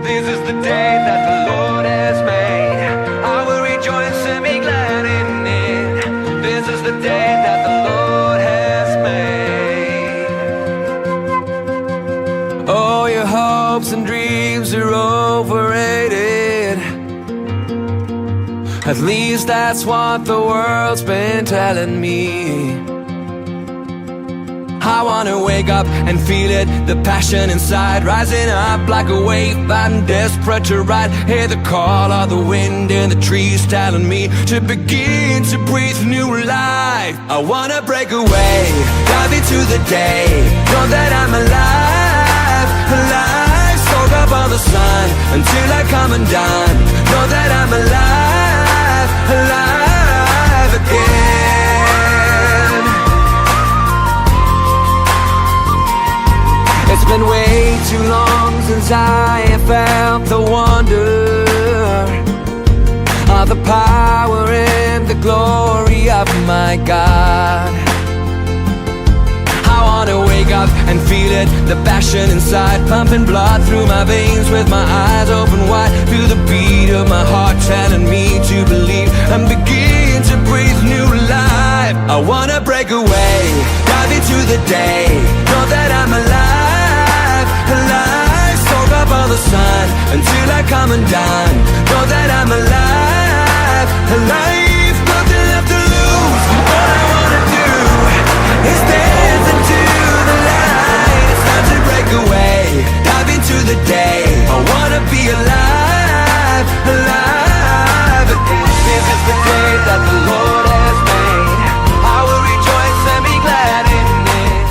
This is the day that the Lord has made. I will rejoice and be glad in it. This is the day that the Lord has made. Oh, your hopes and dreams are overrated. At least that's what the world's been telling me. I wanna wake up and feel it, the passion inside rising up like a wave. I'm desperate to ride, hear the call of the wind in the trees telling me to begin to breathe new life. I wanna break away, dive into the day, know that I'm alive, alive. Soak up all the sun until I come undone. Know that I'm alive, alive again. It's been way too long since I have felt the wonder of the power and the glory of my God. I wanna wake up and feel it, the passion inside, pumping blood through my veins with my eyes open wide. Feel the beat of my heart telling me to believe and begin to breathe new life. I wanna break away, dive into the day, know that I'm alive, alive. Soak up all the sun until I come undone. Know that I'm alive, alive. Nothing left to lose. All I wanna do is dance into the light. It's time to break away, dive into the day. I wanna be alive, alive again. This is the day that the Lord has made. I will rejoice and be glad in it.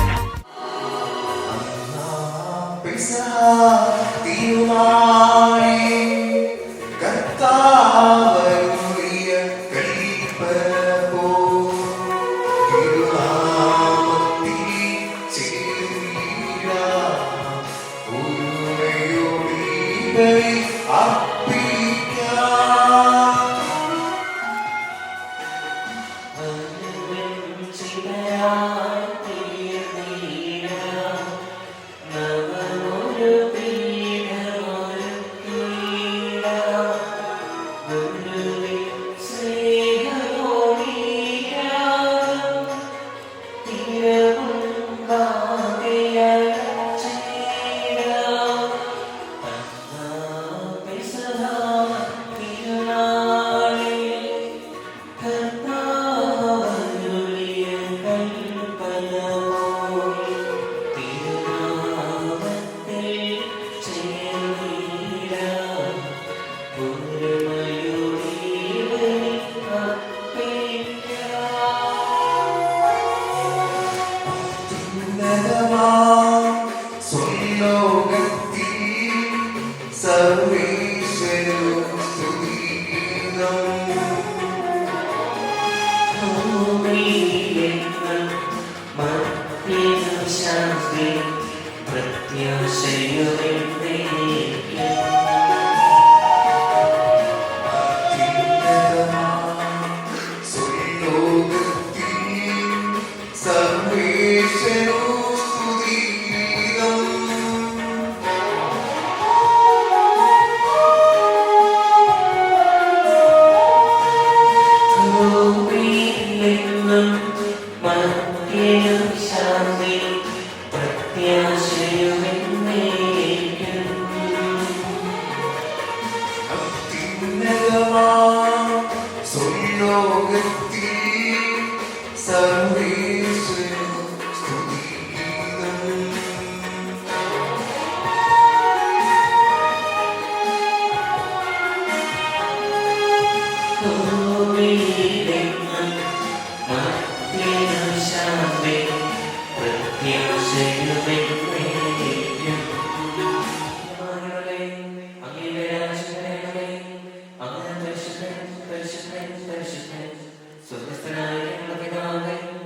Swasthanaya Bhagavane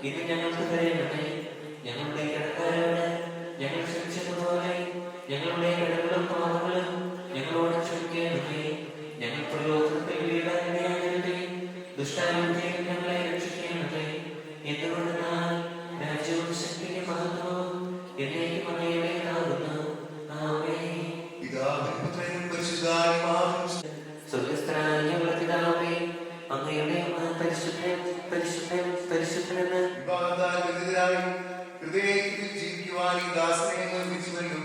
ഇന്ന് ഞങ്ങൾക്ക് തരണമേ. ഞങ്ങളുടെ കടക്കാരോട് ഞങ്ങൾ ക്ഷമിച്ചതുപോലെ ഞങ്ങളുടെ കടങ്ങളും പാപങ്ങളും ഞങ്ങളോട് ക്ഷമിക്കണമേ. ഞങ്ങൾ പ്രലോഭനത്തിൽ വീഴാനിടയാകരുതേ. ദുഷ്ടാരൂപത്തിൽ ഞങ്ങളെ രക്ഷിക്കണമേ. എന്തുകൊണ്ടെന്നാൽ രാജ്യവും ശക്തിയും മഹത്വവും എന്നേക്കും അങ്ങയുടേതാകുന്നു. ആമേൻ. സ്വർഗ്ഗസ്ഥനായ ഞങ്ങളുടെ പിതാവേ, അങ്ങയുടെ പരിശുദ്ധൻ പരിശുദ്ധൻ പരിശുദ്ധനെന്ന് ഹൃദയത്തിൽ ജീവിക്കുവാൻ ഈ ദാസനെ നിർമ്മിച്ചുവല്ലോ.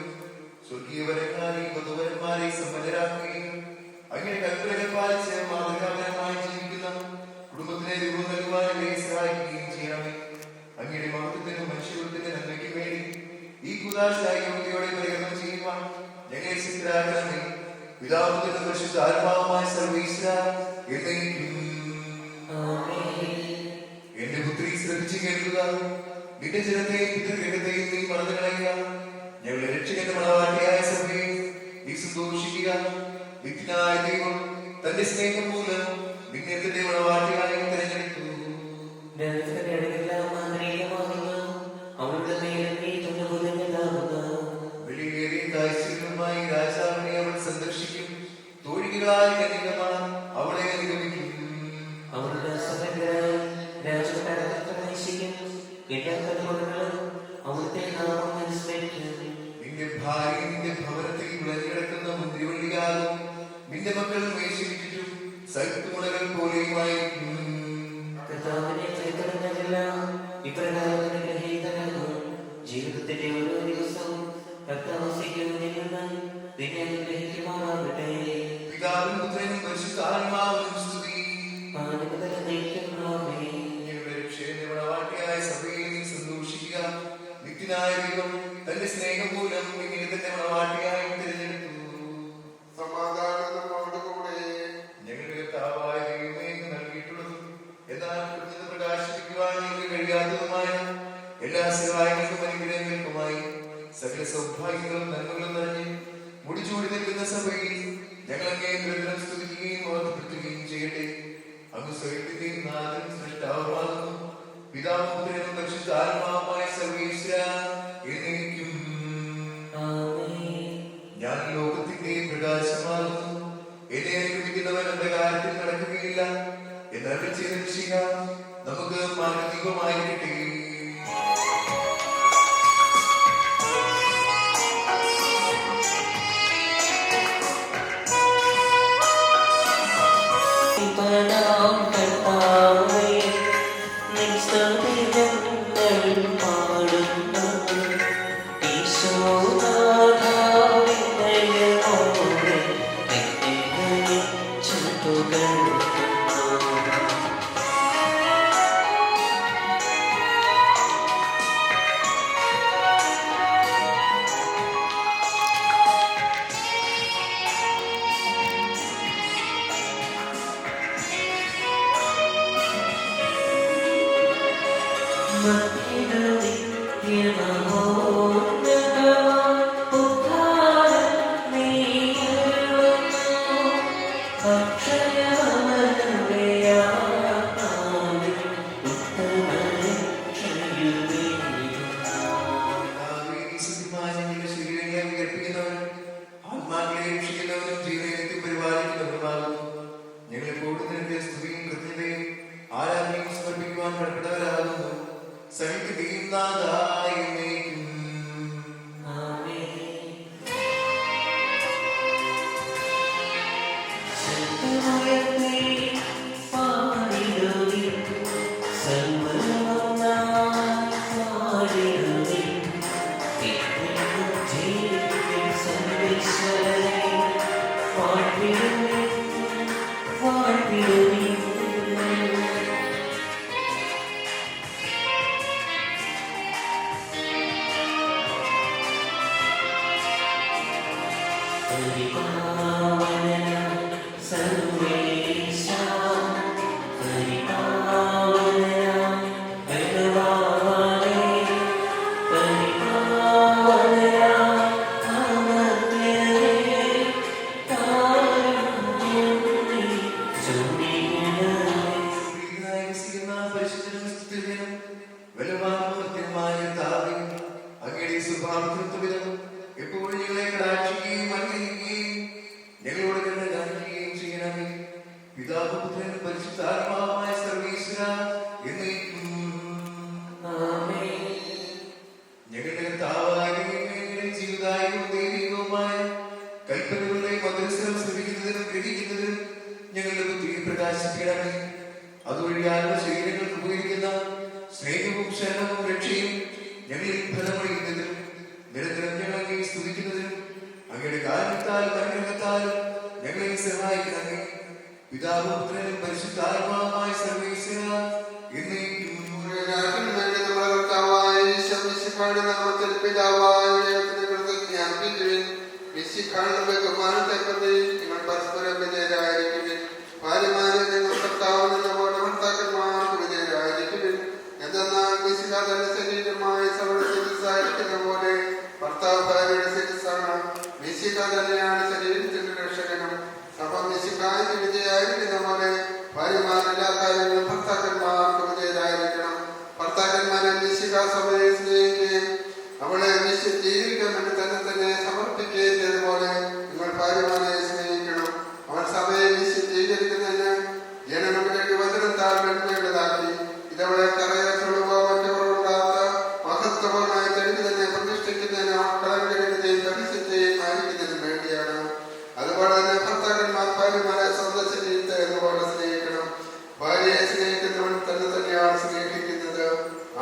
സ്വർഗീയവരന്മാരെ വധുവരന്മാരെ സമ്പന്നരാക്കുകയും അങ്ങനെ കൽപ്പനകൾ പാലിച്ച് മാതൃകാപരമായി ജീവിക്കുന്ന കുടുംബത്തിനെ രൂപം നൽകുവാൻ ഇവരെ സഹായിക്കുകയും ചെയ്യണമേ. അങ്ങയുടെ മഹത്വത്തിനും മനുഷ്യത്വത്തിന്റെ നന്മയ്ക്കും വേണ്ടി ഈ കുദാശ യോഗ്യതയോടെ പ്രകടനം ചെയ്യുവാൻ ഞങ്ങളെ സിദ്ധരാക്കണമേ. പിതാവിന്റെ പരിശുദ്ധ ആത്മാവുമായ സർവീശ്വര എന്നേക്കും. എന്റെ പുത്രി ശ്രദ്ധിച്ചു കേൾക്കുക. നിന്റെ ജനത്തെയും പിതൃഗ്രഹത്തെയും നീ മറന്നു കളയുക. ഞങ്ങളുടെ രക്ഷകന്റെ മണവാട്ടിയായ സഭയെ നീ സന്തോഷിക്കുക. നിത്യനായ ദൈവം തന്റെ സ്നേഹം മൂലം നിന്നെ തന്റെ മണവാട്ടിയായി തിരഞ്ഞെടുത്തു. വെളിയേറിയ കാഴ്ചകളുമായി രാജാവിനെ അവൾ സന്ദർശിക്കും. തോഴികളായി കന്യകമാർ അവളെ അനുഗമിക്കും. അവരുടെ നിന്റെ ഭാര്യ നിന്റെ ഭവനത്തിൽ വിളഞ്ഞെടുക്കുന്ന മുന്തിരിവള്ളിയാകും. നിന്റെ മക്കൾ മേശിച്ചിട്ടും സൈത്തുമുളകൾ പോലെയുമായിരിക്കും. ജീവിതത്തിന്റെ ഓരോ ദിവസവും പിതാവും പുത്രനും പരിശുദ്ധാത്മാവിനും സ്തുതി. സന്തോഷിക്കുക. നിത്യനായ ദൈവം തന്റെ സ്നേഹം മൂലം ഇങ്ങനെ തന്റെ മണവാട്ടിയായി തിരഞ്ഞെടുത്തു. സമാധാനത്തോടുകൂടെ ഞങ്ങളുടെ കർത്താവായ ദൈവമേ നൽകിയിട്ടുള്ളതും എന്നാൽ പ്രകാശിപ്പിക്കുവാൻ ഞങ്ങൾക്ക് കഴിയാത്തതുമായ എല്ലാ സഹായങ്ങൾക്കും അനുഗ്രഹങ്ങൾക്കുമായി സകല സൗഭാഗ്യങ്ങളും നന്മകളും നിറഞ്ഞ് മുടിച്ചൂടി നിൽക്കുന്ന സഭയിൽ ഞങ്ങൾ അങ്ങേ നിരന്തരം സ്തുതിക്കുകയും ഓർമ്മപ്പെടുത്തുകയും ചെയ്യട്ടെ. അങ്ങ് സ്വയത്തിന്റെയും നാഥനും സൃഷ്ടാവുമാകുന്നു. പിതാവും പുത്രനും പരിശുദ്ധാത്മാവുമായ സർവീശ്വര എന്നേക്കും. ഞാൻ ലോകത്തിന്റെ പ്രകാശമാകുന്നു. എന്നെ അനുഗമിക്കുന്നവൻ അന്ധകാരത്തിൽ നടക്കുകയില്ല എന്നവർ ചെയ്ത രക്ഷിക നമുക്ക് മാനദീപമായിരിക്കട്ടെ. ബലവാനുമായ കർത്താവേ, അങ്ങയുടെ സ്വഭാവതൃത്വവിധം എപ്പോഴും ഞങ്ങളെ കടാക്ഷിക്കുകയും അനുഗ്രഹിക്കുകയും ഞങ്ങളോട് കരുണ കാണിക്കുകയും ചെയ്യണമേ. പിതാവ് പുത്രൻ പരിശുദ്ധാത്മാവായ സർവ്വേശ്വരാ എന്നേക്കും ആമേൻ. ഞങ്ങളുടെ കർത്താവായ ദൈവമേ, ജീവിതായവും ദൈവികവുമായ കൽപ്പനകളുടെ മധുരസ്വരം ശ്രമിക്കുന്നതിനും ഗ്രഹിക്കുന്നതിനും ഞങ്ങളുടെ ബുദ്ധിയെ പ്രകാശിപ്പിക്കണമേ. അതുവഴി ആരുടെ ശരീരങ്ങൾക്ക് ഉപകരിക്കുന്ന സ്നേഹവും ശരണവും രക്ഷയും ഞങ്ങളിൽ ഫലമറിയുന്നതിനും നിരന്തരം ഞങ്ങളെ സ്തുതിക്കുന്നതിനും അങ്ങയുടെ കാരണത്താലും അനുഗ്രഹത്താലും ഞങ്ങളെ സഹായിക്കണമേ. പിതാവും പുത്രനും പരിശുദ്ധാത്മാവുമായ സർവ്വേശ്വരാ എന്നേക്കും പരസ്പരം വിജയരായിരിക്കുവിൻ. ഭാര്യമാരെ നിങ്ങൾ കർത്താവിന്റെ ഭർത്താക്കന്മാർക്ക് വിജയരായിരിക്കുവിൻ. എന്തെന്നാൽ മിശിഹ തന്റെ ശരീരമായ സഭയുടെ ശിരസ്സായിരിക്കുന്ന പോലെ ഭർത്താവ് ഭാര്യയുടെ ശിരസ്സാണ്. മിശിഹ തന്നെയാണ് ശരീരത്തിന്റെ രക്ഷകനും. സഭ മിശിഹായ്ക്ക് വിജയായിരിക്കുന്ന പോലെ ഭാര്യമാരെല്ലാ കാര്യങ്ങളും ഭർത്താക്കന്മാർക്ക് വിജയരായിരിക്കണം. ഭർത്താക്കന്മാരെ മിശിഹ സഭയെ സ്നേഹിക്കുകയും അവളെ ജീവിക്കാൻ വേണ്ടി തന്നെ സമർപ്പിക്കുകയും ചെയ്തതുപോലെ നിങ്ങൾ ഭാര്യമാരെ സ്നേഹിക്കണം. അവൻ സഭയെ സ്വീകരിക്കുന്നതിന് ജനങ്ങളുടെ വചനത്താൽ വെണ്മയുള്ളതാക്കി ഇതവളെ കറയത്തുള്ളവോ മറ്റവരുണ്ടാത്ത മഹത്വപരമായ ചരിത്രം തന്നെ പ്രതിഷ്ഠിക്കുന്നതിന് കളങ്കരയുടെയും പരിശുദ്ധയും ആയിരിക്കുന്നതിന് വേണ്ടിയാണ്. അതുപോലെ തന്നെ ഭർത്താക്കന്മാർ ഭാര്യമാരെ സ്വന്തം ശരീരത്തെ എന്നപോലെ സ്നേഹിക്കണം. ഭാര്യയെ സ്നേഹിക്കുന്നവൻ തന്നെയാണ് സ്നേഹിക്കുന്നത്.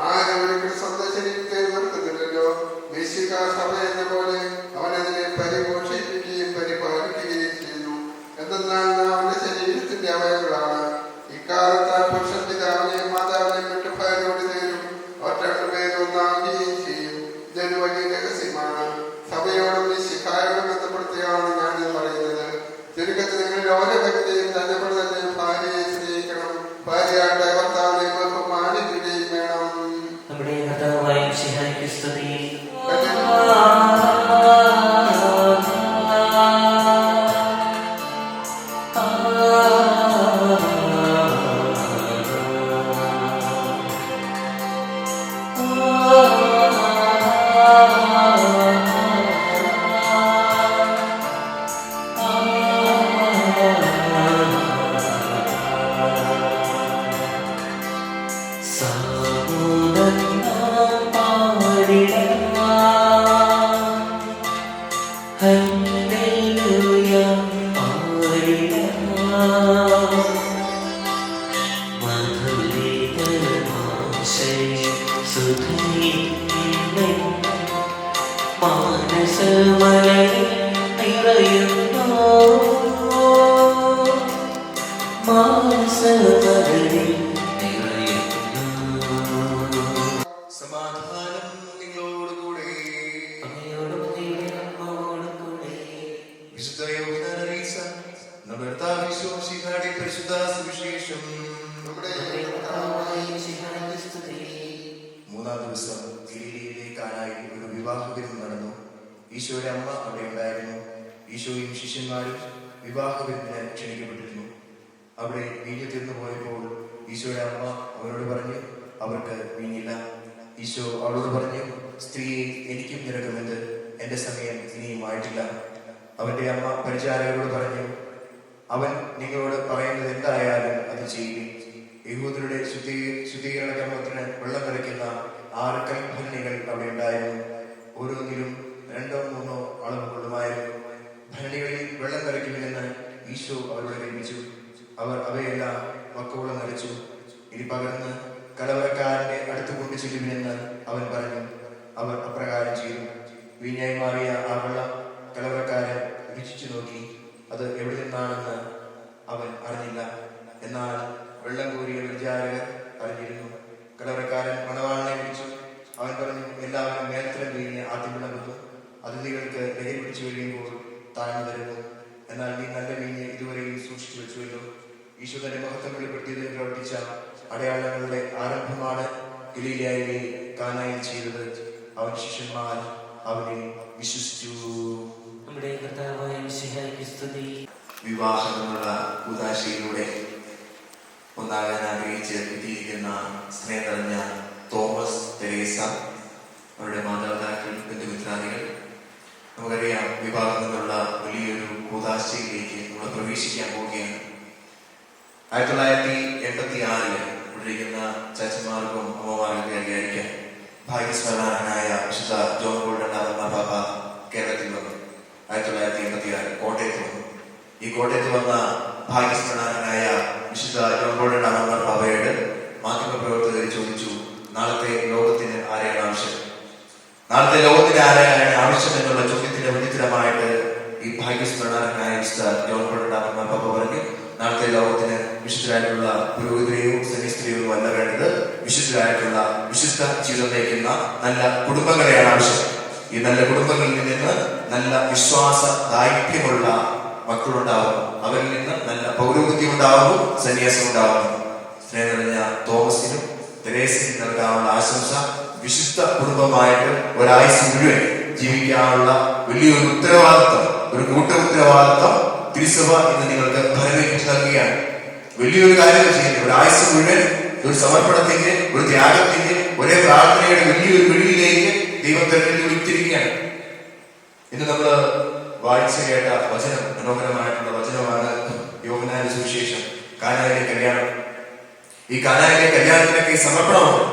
ആരും ഒരിക്കലും സ്വന്തം ശരീരത്തെ വെറുക്കുന്നില്ലല്ലോ. മിശിഹ സഭ എന്ന പോലെ അവനതിനെ പരിപോഷിപ്പിക്കുകയും പരിപാലിക്കുകയും ചെയ്യുന്നു. എന്തെന്നാൽ അവന്റെ ശരീരത്തിന്റെ അവയവങ്ങളാണ്. ഇക്കാലത്ത് പുരുഷൻ പിതാവിനെയും മാതാവിനെയും വിട്ട് ഭാര്യയോട് ചേരും. അവർ രണ്ടുപേരും ഒന്നാകുകയും ചെയ്യും. ഇതൊരു വലിയ രഹസ്യമാണ്. സഭയോടും മിശിഹായോടും ബന്ധപ്പെടുത്തിയാണ് ഞാൻ പറയുന്നത്. ചുരുക്കത്തിൽ നിങ്ങളിൽ ഓരോ വ്യക്തിയും തന്നെ ഭാര്യയെ സ്നേഹിക്കണം. ഭാര്യയായിട്ട് ഭർത്താവിനെ ബഹുമാനിക്കുകയും വേണം. നമ്മുടെ കർത്താവായ മിശിഹായ്ക്ക് സ്തുതി. സമാധാനം നിങ്ങളോടുകൂടെ. വിശുദ്ധ യോഹന്നാൻ അറിയിച്ച നമ്മുടെ കർത്താവ് യേശു മിശിഹായുടെ പരിശുദ്ധ സുവിശേഷം. മൂന്നാം ദിവസം ഗലീലയിലെ കാനായിൽ ഒരു വിവാഹ വിരുന്ന് നടന്നു. ഈശോയുടെ അമ്മ അവിടെ ഉണ്ടായിരുന്നു. ഈശോയും ശിഷ്യന്മാരും വിവാഹ വിരുന്നിന് ക്ഷണിക്കപ്പെട്ടിരുന്നു. അവിടെ വീഞ്ഞു തീർന്നു പോയപ്പോൾ ഈശോയുടെ അമ്മ അവരോട് പറഞ്ഞു, അവർക്ക് വീഞ്ഞില്ല. ഈശോ അവളോട് പറഞ്ഞു, സ്ത്രീയെ, എനിക്കും നിനക്കുമെന്ത്? എന്റെ സമയം ഇനിയും ആയിട്ടില്ല. അവന്റെ അമ്മ പരിചാരകരോട് പറഞ്ഞു, അവൻ നിങ്ങളോട് പറയുന്നത് എന്തായാലും അത് ചെയ്യുവിൻ. യഹൂദരുടെ ശുദ്ധീകരണ കർമ്മത്തിന് വെള്ളം നിറയ്ക്കുന്ന 6 കൽഭരണികൾ അവിടെ ഉണ്ടായിരുന്നു. ഓരോന്നിലും 2-3 അളവ് കൊള്ളുമായിരുന്നു. ഭരണികളിൽ വെള്ളം നിറയ്ക്കുമെന്ന് ഈശോ അവരോട് കൽപ്പിച്ചു. അവർ അവയെല്ലാം വക്കോളം നിറച്ചു. ഇനി പകർന്ന് കലവറക്കാരന്റെ അടുത്ത് കൊണ്ടു ചെല്ലുമെന്ന് അവൻ പറഞ്ഞു. അവർ അപ്രകാരം ചെയ്തു. വീഞ്ഞായി മാറിയ ആ വെള്ളം കലവറക്കാരൻ രുചിച്ചു നോക്കി. അത് എവിടെ നിന്നാണെന്ന് അവൻ അറിഞ്ഞില്ല. എന്നാൽ വെള്ളം കോരിയ വിചാരകർ അറിഞ്ഞിരുന്നു. കലവറക്കാരൻ മണവാളനെ വിളിച്ചു. അവൻ പറഞ്ഞു, എല്ലാവരും മേൽത്തരം വീഞ്ഞ് ആദ്യം വിളമ്പുന്നു. അതിഥികൾക്ക് ലഹരി പിടിച്ചു കഴിയുമ്പോൾ താഴ്ന്നു തരുന്നു. എന്നാൽ നീ നല്ല വീഞ്ഞ് ഇതുവരെയും സൂക്ഷിച്ചു വെച്ചുവല്ലോ. ഈശോ തന്റെ മഹത്വം വെളിപ്പെടുത്തിയതിൽ പ്രവർത്തിച്ച അടയാളങ്ങളുടെ ആരംഭമാണ് ഗലീലയിലെ കാനായിൽ ചെയ്തത്. അവൻ ശിഷ്യന്മാർ അവനെ വിശ്വസിച്ചു. നമ്മുടെ കർത്താവായ മിശിഹായ്ക്ക് സ്തുതി. വിവാഹത്തിനുള്ള ഉദാശയിലൂടെ ഒന്നാകാൻ ആഗ്രഹിച്ച് എത്തിയിരിക്കുന്ന സ്നേഹം നിറഞ്ഞ തോമസ് തെരേസ, അവരുടെ മാതാപിതാക്കൾ, ബന്ധുമിത്രാദികൾ, നമുക്കറിയാം വിവാഹം എന്നുള്ള വലിയൊരു കൂദാശയിലേക്ക് നമ്മൾ പ്രവേശിക്കാൻ പോവുകയാണ്. 1986 ഇവിടെയിരിക്കുന്ന ചാച്ചന്മാർക്കും അമ്മമാർക്കും അറിയാതിരിക്കാൻ ഭാഗ്യസ്മരണായ വിശുദ്ധ ജോൺ പോൾ രണ്ടാമൻ മാർപ്പാപ്പ കേരളത്തിൽ വന്നു. 1986 കോട്ടയത്ത് വന്നു. ഈ കോട്ടയത്ത് വന്ന ഭാഗ്യസ്മരണായ വിശുദ്ധ ജോൺ പോൾ രണ്ടാമൻ മാർപ്പാപ്പയോട് മാധ്യമപ്രവർത്തകർ ചോദിച്ചു, നാളത്തെ ലോകത്തിന് ആരെയാണ് ആവശ്യം? നാളത്തെ ലോകത്തിന് ആരെയാണ് ആവശ്യം എന്നുള്ള ചോദ്യത്തിന് വിചിത്രമായിട്ട് ഈ ഭാഗ്യസ്മരണായ വിശുദ്ധ ജോൺ പോൾ രണ്ടാമൻ മാർപ്പാപ്പ പറഞ്ഞു, നാളത്തെ ലോകത്തിന് വിശുദ്ധരായിട്ടുള്ള പുരോഹിതരെയും സന്യസ്തരെയും അല്ല വേണ്ടത്, വിശുദ്ധരായിട്ടുള്ള വിശുദ്ധ ജീവിതം നയിക്കുന്ന നല്ല കുടുംബങ്ങളെയാണ് ആവശ്യം. ഈ നല്ല കുടുംബങ്ങളിൽ നിന്ന് നല്ല വിശ്വാസ ദായിത്വമുള്ള മക്കളുണ്ടാവും, അവരിൽ നിന്ന് നല്ല പൗരോഹിത്യം ഉണ്ടാവും, സന്യാസം ഉണ്ടാവും. സ്നേഹം നിറഞ്ഞ തോമസിനും തെരേസയ്ക്കും നൽകാനുള്ള ആശംസ, വിശുദ്ധ കുടുംബമായിട്ട് ഒരാഴ്ച മുഴുവൻ ജീവിക്കാനുള്ള വലിയൊരു ഉത്തരവാദിത്വം, ഒരു കൂട്ട ഉത്തരവാദിത്വം തിരുസഭ ഇന്ന് നിങ്ങൾക്ക് ഫലമേറ്റ് നൽകുകയാണ്. വലിയൊരു കാര്യം ചെയ്യുന്നത് ഒരാഴ്ച മുഴുവൻ ഒരു സമർപ്പണത്തിന്റെ, ഒരു ത്യാഗത്തിന്റെ, ഒരേ പ്രാർത്ഥനയുടെ വലിയൊരു വെളിയിലേക്ക് ദൈവം തെരഞ്ഞെടുത്ത് വിളിച്ചിരിക്കുകയാണ്. ഇന്ന് നമ്മൾ വായിച്ചു കേട്ട വചനം, മനോഹരമായിട്ടുള്ള വചനമാണ് യോഹന്നാന്റെ സുവിശേഷം, കാനായിലെ കല്യാണം. ഈ കാനായിലെ കല്യാണത്തിനൊക്കെ സമർപ്പണമുണ്ട്.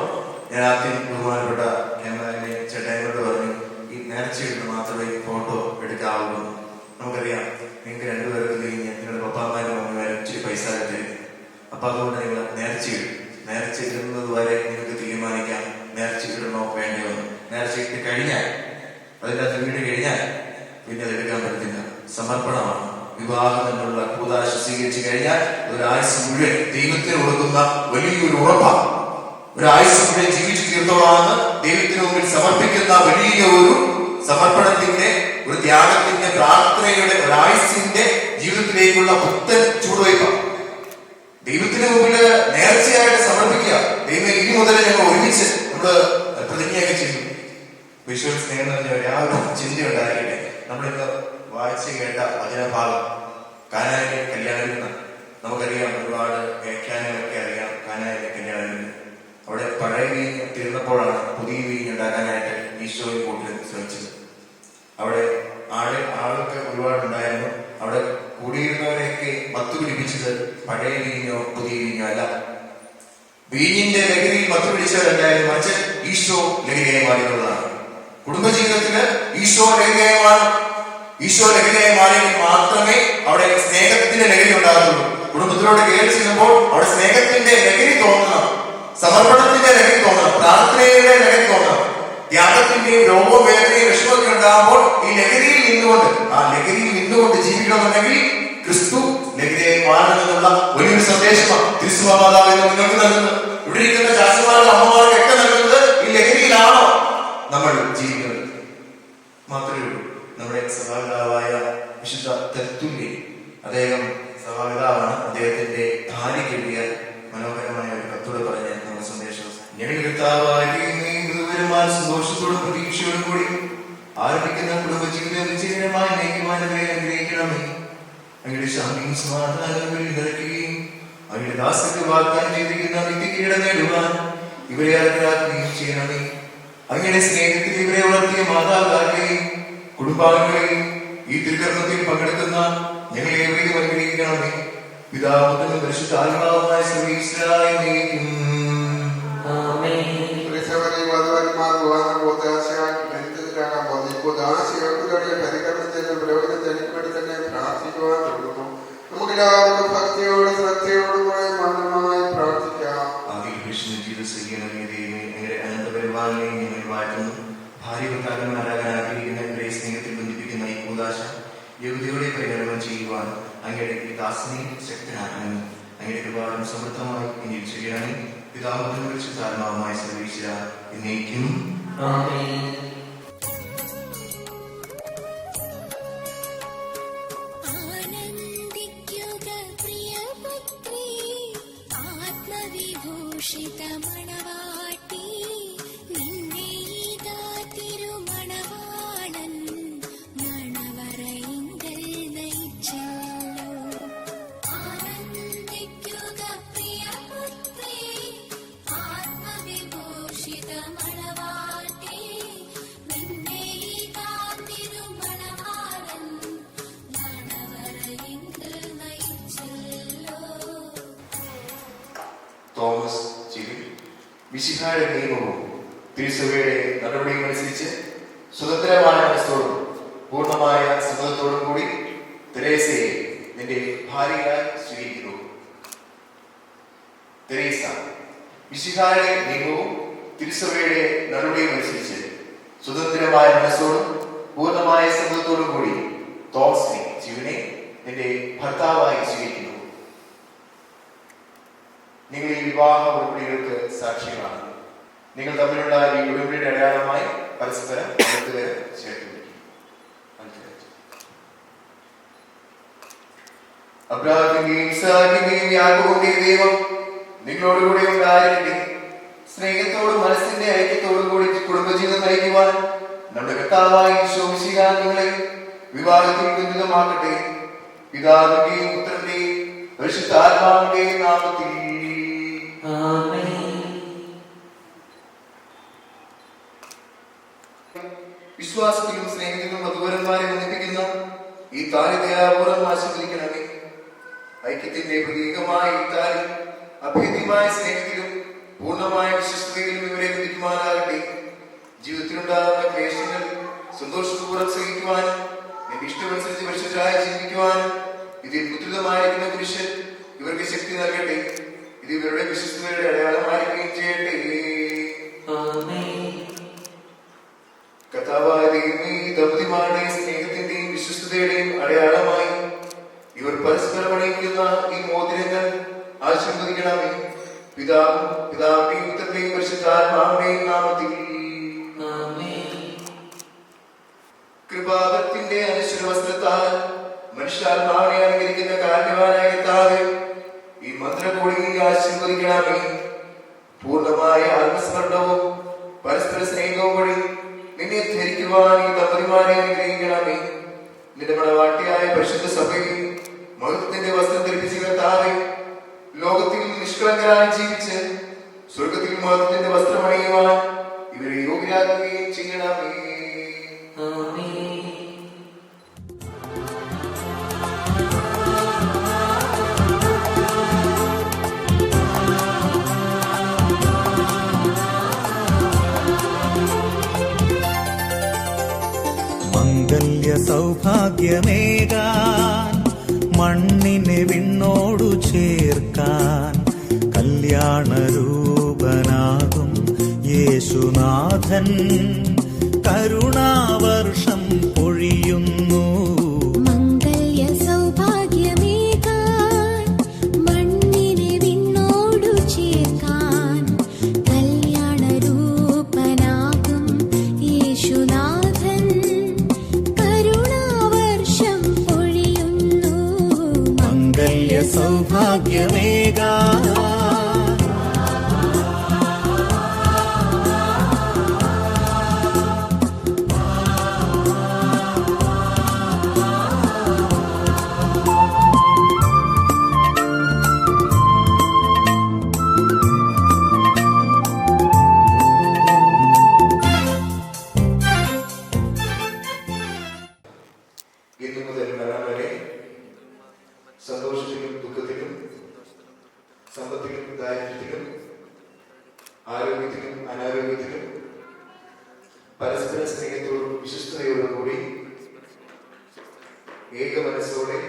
ഞാൻ ആദ്യം ബഹുമാനപ്പെട്ട ക്യാമറയിലെ ചേട്ടായിനോട് പറഞ്ഞു, ഈ നേർച്ചയിടുന്ന മാത്രമേ ഫോട്ടോ എടുക്കാവുള്ളൂ. നമുക്കറിയാം നിങ്ങൾക്ക് രണ്ടുപേർക്ക് കഴിഞ്ഞ് നിങ്ങളുടെ പപ്പാമാരും അമ്മമാരും ഇച്ചിരി പൈസ തരും. അപ്പൊ അതുകൊണ്ട് നിങ്ങൾ നേർച്ചയിടും. നേർച്ചയിടുന്നത് വരെ നിങ്ങൾക്ക് തീരുമാനിക്കാം നേർച്ചയിടണോ വേണ്ടയോ. നേർച്ചയിട്ട് കഴിഞ്ഞാൽ, അതിൻ്റെ അത് വീട് കഴിഞ്ഞാൽ പിന്നെ അത് എടുക്കാൻ പറ്റത്തില്ല. സമർപ്പണമാണ്. വിവാഹം എന്നുള്ള കൂദാശ സ്വീകരിച്ചു കഴിഞ്ഞാൽ ഒരാഴ്ച മുഴുവൻ ദൈവത്തിന് കൊടുക്കുന്ന വലിയൊരു ഉറപ്പാണ്. ഒരാഴ്ച മുഴുവൻ ജീവിച്ചു തീർത്തോളാണ് ദൈവത്തിന് മുമ്പിൽ സമർപ്പിക്കുന്ന വലിയ ഒരു സമർപ്പണത്തിന്റെ, ഒരു ത്യാഗത്തിന്റെ, പ്രാർത്ഥനയുടെ, ഒരാഴ്ചന്റെ ജീവിതത്തിലേക്കുള്ള പുത്തൻ ചൂടുവയ്പാണ്. ദൈവത്തിന് മുമ്പിൽ നേർച്ചയായിട്ട് സമർപ്പിക്കുക. ദൈവം ഇനി മുതൽ ഞങ്ങൾ ഒരുമിച്ച് നമ്മള് പ്രതിജ്ഞയൊക്കെ ചെയ്യും. വിശ്വ സ്നേഹം നിറഞ്ഞവരെ ആ ഒരു ചിന്ത ഉണ്ടായിരിക്കട്ടെ. നമ്മളിന്ന് വായിച്ചു കേട്ട വചനഭാഗം കാനായിലെ കല്യാണം. നമുക്കറിയാം ഒരുപാട് വ്യാഖ്യാനങ്ങളൊക്കെ അറിയാം കാനായിലെ കല്യാണം. അവിടെ പഴയ വീഞ്ഞ് തീർന്നപ്പോഴാണ് പുതിയ വീഞ്ഞ് ഉണ്ടാക്കാനായിട്ട് ഈശോയും കൂട്ടിൽ ശ്രമിച്ചത്. അവിടെ ആളൊക്കെ ഒരുപാടുണ്ടായിരുന്നു. അവിടെ കൂടിയിരുന്നവരെയൊക്കെ മത്തു പിടിപ്പിച്ചത് പഴയ വീഞ്ഞോ പുതിയ വീഞ്ഞോ അല്ല. വീഞ്ഞിന്റെ ലഹരിയിൽ മത്തു പിടിച്ചവരല്ലായിരുന്നു, മറിച്ച് ഈശോ ലഹരിയായി മാറിയുള്ളതാണ്. കുടുംബജീവിതത്തിന് ഈശോ ലഹരിയായി ഈശോ ലഹരിയായി മാറിയെങ്കിൽ മാത്രമേ അവിടെ സ്നേഹത്തിന്റെ ലഹരി ഉണ്ടാകത്തുള്ളൂ. കുടുംബത്തിലോട് കയറി ചെല്ലുമ്പോൾ അവിടെ സ്നേഹത്തിന്റെ ലഹരി തോന്നണം, സമർപ്പണത്തിന്റെ ലഹരി തോന്നണം, പ്രാർത്ഥനയുടെ ലഹരി തോന്നണം. ത്യാഗത്തിന്റെയും രോഗവും വേദനയും വിഷമൊക്കെ ഉണ്ടാകുമ്പോൾ ഈ ലഹരിയിൽ നിന്നുകൊണ്ട്, ആ ലഹരിയിൽ നിന്നുകൊണ്ട് ജീവിക്കണമെന്നുണ്ടെങ്കിൽ ക്രിസ്തു ലഹരിയായി മാറണമെന്നുള്ള വലിയൊരു സന്ദേശമാണ് തിരുസഭ മാതാവ് നിങ്ങൾക്ക് നൽകുന്നത്. ഇവിടെ ഇരിക്കുന്ന ചാച്ചന്മാരും അമ്മമാരും ഒക്കെ നൽകുന്നത് ഈ ലഹരിയിലാണോ നമ്മൾ ജീവിക്കുന്നത്? മാത്രമേ ഉള്ളൂ. നമ്മുടെ സഭാപിതാവായ വിശുദ്ധ തെർത്തുല്യൻ, അദ്ദേഹം സഭാപിതാവാണ്. അദ്ദേഹത്തിന്റെ ഭാര്യയ്ക്ക് എഴുതിയ മനോഹരമായ ഒരു കത്തോട് പറഞ്ഞ നമ്മുടെ സന്ദേശം, സന്തോഷത്തോടും പ്രതീക്ഷയോടും കൂടി ആരംഭിക്കുന്ന കുടുംബജീവിതം വിജയകരമായി നയിക്കുവാനെ അനുഗ്രഹിക്കണമേ. അങ്ങയുടെ ശാന്തിയും സമാധാനങ്ങളിൽ നിറയ്ക്കുകയും അങ്ങയുടെ ദാസർക്ക് വാഗ്ദാനം ചെയ്തിരിക്കുന്ന നിത്യകിരീടം നേടുവാൻ ഇവരെ അർഹരാക്കുകയും ചെയ്യണമേ. അങ്ങയുടെ സ്നേഹത്തിൽ ഇവരെ വളർത്തിയ മാതാപിതാക്കളെയും കുടുംബാംഗങ്ങളെയും ഈ തിരുക്കർമ്മത്തിൽ പങ്കെടുക്കുന്ന ഞങ്ങളെ എവിടെയും അനുഗ്രഹിക്കണമേ. പിതാവും പരിശുദ്ധാത്മാവുമായ സർവീശ്വരായ നീക്കും. നമുക്കെല്ലാവർക്കും ഭക്തിയോട് ശ്രദ്ധയോടും മാന്യമായി പ്രാർത്ഥിക്കാം. ഭാര്യ ഭർത്താക്കന്മാരാകാൻ ആഗ്രഹിക്കുന്നവരെ സ്നേഹത്തിൽ ബന്ധിപ്പിക്കുന്ന ഈ കൂദാശ യോഗ്യതയോടെ പരിഗണന ചെയ്യുവാൻ അങ്ങയുടെ ദാസനെയും ശക്തനാകണം. അങ്ങയുടെ ഒരുപാടും സമൃദ്ധമായി എന്നിൽ ചെയ്യണമേ. പിതാവിനും പരിശുദ്ധാത്മാവുമായ സർവീശ്വര എന്നേക്കും. മണവാട്ടി നിന്നെ ഇതാ തിരുമണവാളൻ മണവറയിങ്കൽ നയിച്ചല്ലോ. ആനന്ദിക്കുക പ്രിയപുത്രീ ആത്മവിഭൂഷിത മണവാട്ടി. തോമസ് ജിവിൻ, മിശിഹായുടെ നിയമവും തിരുസഭയുടെ നടപടിയും അനുസരിച്ച് സ്വതന്ത്രമായ മനസ്സോടും പൂർണ്ണമായ സമ്മതത്തോടും കൂടി തെരേസയെ നിന്റെ ഭാര്യയായി സ്വീകരിക്കുന്നു. തെരേസ, മിശിഹായുടെ നിയമവും തിരുസഭയുടെ നടപടിയും അനുസരിച്ച് സ്വതന്ത്രമായ മനസ്സോടും പൂർണ്ണമായ സമ്മതത്തോടും കൂടി തോമസ് ജിവിനെ നിന്റെ ഭർത്താവായി സ്വീകരിക്കുന്നു. നിങ്ങൾ ഈ വിവാഹ ഉടമ്പടികൾക്ക് സാക്ഷികളാണ്. നിങ്ങൾ തമ്മിലുള്ള ഈ ഉടമ്പടിയുടെ അടയാളമായി പരസ്പരം ചേർത്ത് പിടിക്കും. അബ്രാഹാമിന്റെയും ഇസ്ഹാക്കിന്റെയും യാക്കോബിന്റെയും ദൈവം നിങ്ങളോടുകൂടെ ഉണ്ടായിരിക്കട്ടെ. സ്നേഹത്തോടും മനസ്സിന്റെ ഐക്യത്തോടും കൂടി കുടുംബജീവിതം നയിക്കുവാൻ നമ്മുടെ കർത്താവായ ഈശോ മിശിഹ നിങ്ങളെ വിവാഹത്തിൽ ബന്ധിതമാക്കട്ടെ. പിതാവിന്റെയും പുത്രന്റെയും പരിശുദ്ധാത്മാവിന്റെയും നാമത്തിൽ വിശ്വാസത്തിലും സ്നേഹത്തിലും വധുവരന്മാരെ ഒന്നിപ്പിക്കുന്ന ഈ താലി ദയാപൂർവ്വം ആശീർവദിക്കണമേ. ഐക്യത്തിന്റെ പ്രതീകമായ ഈ താലി അഭേദ്യമായ സ്നേഹത്തിലും പൂർണ്ണമായ വിശ്വസ്തയിലും ഇവരെ ബന്ധിക്കുവാനാകട്ടെ. ജീവിതത്തിലുണ്ടാകുന്ന ക്ലേശങ്ങൾ സന്തോഷപൂർവ്വം സഹിക്കുവാനും എന്റെ ഇഷ്ടമനുസരിച്ച് പരിശുദ്ധരായി ജീവിക്കുവാനും ഇതിൽ മുദ്രിതമായിരിക്കുന്ന പുരുഷൻ ഇവർക്ക് ശക്തി നൽകട്ടെ. ഇത് ഇവരുടെ വിശ്വസ്തയുടെ അടയാളമായിരിക്കുകയും ചെയ്യട്ടെ. കർത്താവായ ദൈവമേ, ഈ ദമ്പതിമാരുടെ സ്നേഹത്തിന്റെയും വിശ്വസ്തയുടെയും അടയാളമായി ഇവർ പരസ്പരം അണിയിക്കുന്ന ഈ മോതിരങ്ങൾ ആശീർവദിക്കണമേ. പിതാവിന്റെയും പുത്രന്റെയും പരിശുദ്ധാത്മാവിന്റെയും നാമത്തിൽ. കൃപാവത്തിന്റെ അനശ്വര വസ്ത്രത്താൽ മനുഷ്യാത്മാവിനെ അലങ്കരിക്കുന്ന കാരണവാനായ കർത്താവേ, ഈ മന്ത്രകൂടി ആശീർവദിക്കണമേ. പൂർണ്ണമായ ആത്മസ്മരണവും പരസ്പര സ്നേഹവും വഴി നിന്നെ ധരിക്കുവാൻ ഈ ദമ്പതിമാരെ അനുഗ്രഹിക്കണമേ. നിന്റെ മണവാട്ടിയായ പരിശുദ്ധ സഭയിൽ മഹത്വത്തിന്റെ വസ്ത്രം ധരിപ്പിച്ച കർത്താവേ, ലോകത്തിൽ നിഷ്കളങ്കരായി ജീവിച്ച് സ്വർഗത്തിൽ മഹത്വത്തിന്റെ വസ്ത്രം അണിയുവാൻ ഇവരെ യോഗ്യരാക്കുകയും ചെയ്യണമേ. മംഗല്യ സൗഭാഗ്യമേകാൻ മണ്ണിനെ വിണ്ണോടു ചേർക്കാൻ കല്യാണരൂപനാകും യേശുനാഥൻ കരുണാവർഷം പൊഴിയുന്നു. മംഗല്യ സൗഭാഗ്യമേകാൻ മണ്ണിനെ വിണ്ണോടു ചേർക്കാൻ കല്യാണരൂപനാകും യേശുനാഥൻ കരുണാവർഷം പൊഴിയുന്നു. മംഗല്യ സൗഭാഗ്യമേകാൻ ഇന്നു മുതൽ മരണം വരെ സന്തോഷത്തിലും ദുഃഖത്തിലും സമ്പത്തിലും ദാരിദ്ര്യത്തിലും ആരോഗ്യത്തിലും അനാരോഗ്യത്തിലും പരസ്പര സ്നേഹത്തോടും വിശ്വസ്തയോടും കൂടി ഏക മനസ്സോടെ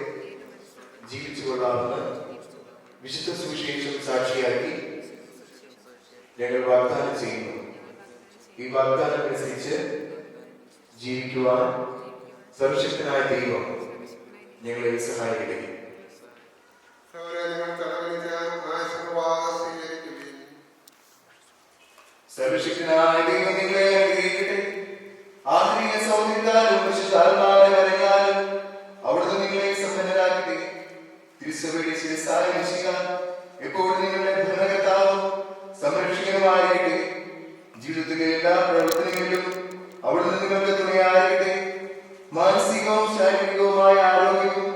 ജീവിച്ചു കൊള്ളാവുന്ന വിശുദ്ധ സുവിശേഷം സാക്ഷിയാക്കി ഞങ്ങൾ വാഗ്ദാനം ചെയ്യുന്നു. ഈ വാഗ്ദാനം അനുസരിച്ച് ജീവിക്കുവാൻ സർവശക്തനായ ദൈവം ഞങ്ങളെ സഹായിക്കട്ടെ. സർവശക്തനായ ദൈവം നിങ്ങളെ അനുഗ്രഹിക്കട്ടെ. ആധുനിക സൗന്ദര്യത്താലും പരിശുദ്ധാത്മാവിനെ വരങ്ങാലും അവിടുന്ന് നിങ്ങളെ സമ്പന്നരാക്കട്ടെ. തിരുസഭയുടെ ശിരസ്സായ മിശിഹ എപ്പോഴും നിങ്ങളുടെ ഭരണകർത്താവും സംരക്ഷകനുമായിരിക്കട്ടെ. ജീവിതത്തിലെ എല്ലാ പ്രവർത്തനങ്ങളിലും അവിടുന്ന് നിങ്ങൾക്ക് തുണയായിരിക്കട്ടെ. മാനസികവും ശാരീരികവുമായ ആരോഗ്യവും